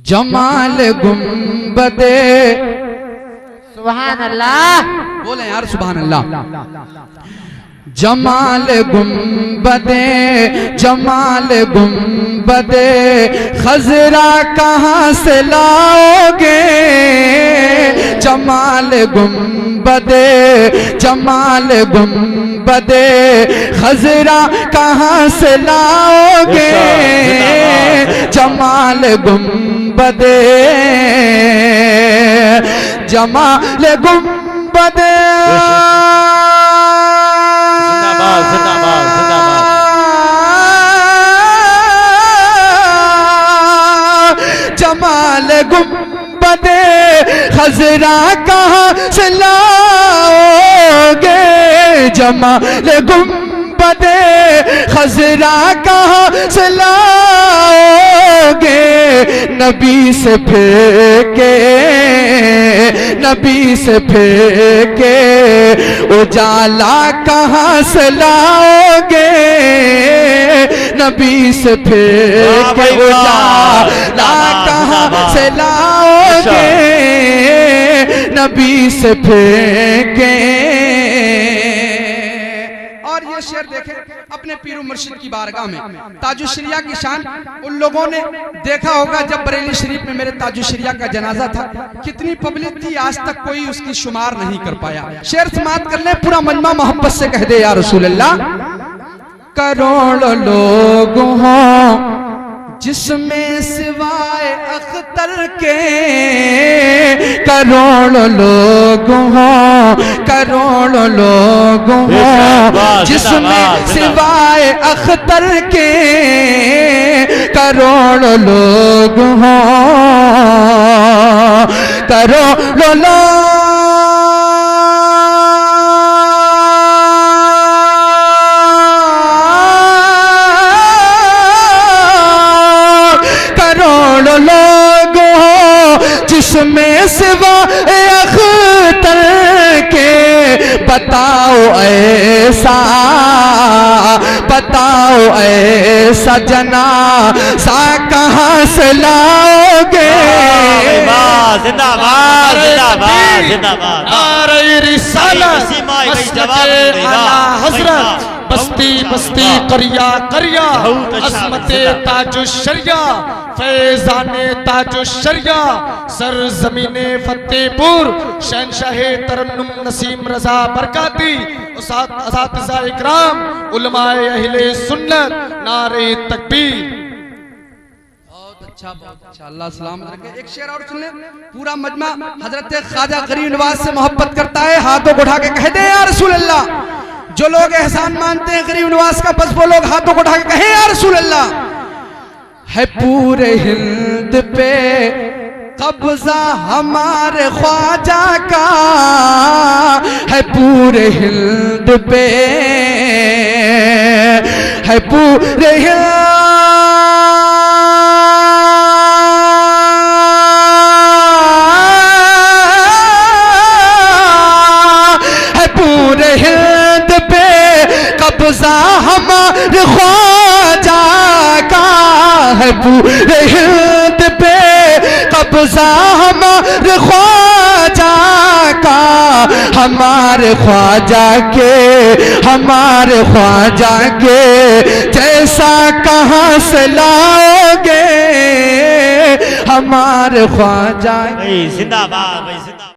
जमाल गुंबदे। सुभान अल्लाह, बोले यार सुभान अल्लाह। जमाल गुंबदे, जमाल गुंबदे खजरा कहाँ से लाओगे। जमाल गुंबदे, जमाल गुंबदे खजरा कहाँ से लाओगे। जमाल गुंबदे, जमाल गुंबदे। जमाल गुंबदे खजरा कहाँ से लाओगे। जमाल गुंबदे खजरा कहाँ से लाओगे। नबी से फेंके, नबी से फेंके उजाला कहाँ से लाओगे। नबी से फेंके उजाला कहाँ से लाओगे। नबी से फेंके। और ये शेर देखें अपने पीर मुर्शिद की बारगाह में ताजुश्शरिया की शान। उन लोगों ने देखा होगा जब बरेली शरीफ में मेरे ताजुश्शरिया का जनाजा था, कितनी पब्लिक थी, आज तक कोई उसकी शुमार नहीं कर पाया। शेर समाप्त कर ले, पूरा मजमा मोहब्बत से कह दे या रसूल अल्लाह। करोड़ों लोग हों जिसमें सिवाय अख्तर के। करोड़ों लोग हों, करोड़ों लोग हों जिसमें सिवाय अख्तर के। करोड़ों लोग हों, करोड़ों लोग। लोग हो जिसमें सिवा अख्तर के। बताओ ऐसा, बताओ ऐसा जनाज़ा कहाँ से लाओगे। जिंदाबाद जिंदाबाद जिंदाबाद। नारे रिसालत हज़रत बस्ती बस्ती करिया करिया अज़मते ताजुश्शरिया फैज़ाने ताजुश्शरिया सरज़मीने फतेहपुर शहंशाहे तरन्नुम नसीम रज़ा बरकाती असातिज़ा इकराम उलमाए अहले सुन्नत नारे तकबीर। बहुत अच्छा अल्लाह सलाम रखे। एक शेर और सुन ले, पूरा मजमा हजरत ख्वाजा गरीब नवाज से मोहब्बत करता है। हाथों को उठा के कह दे या रसूल अल्लाह। जो लोग एहसान मानते हैं गरीब नवाज का, बस वो लोग हाथों को उठा के कहे या रसूल अल्लाह। है पूरे हिंद पे कब्जा हमारे ख्वाजा का। है पूरे हिंद पे, है पूरे कब्जा हमारे ख्वाजा का। है पूरे हिंद पे कब्जा हमारे ख्वाजा का। हमारे ख्वाजा के, हमारे ख्वाजा के जैसा कहाँ से लाओगे। हमारे ख्वाजा जिंदाबाद।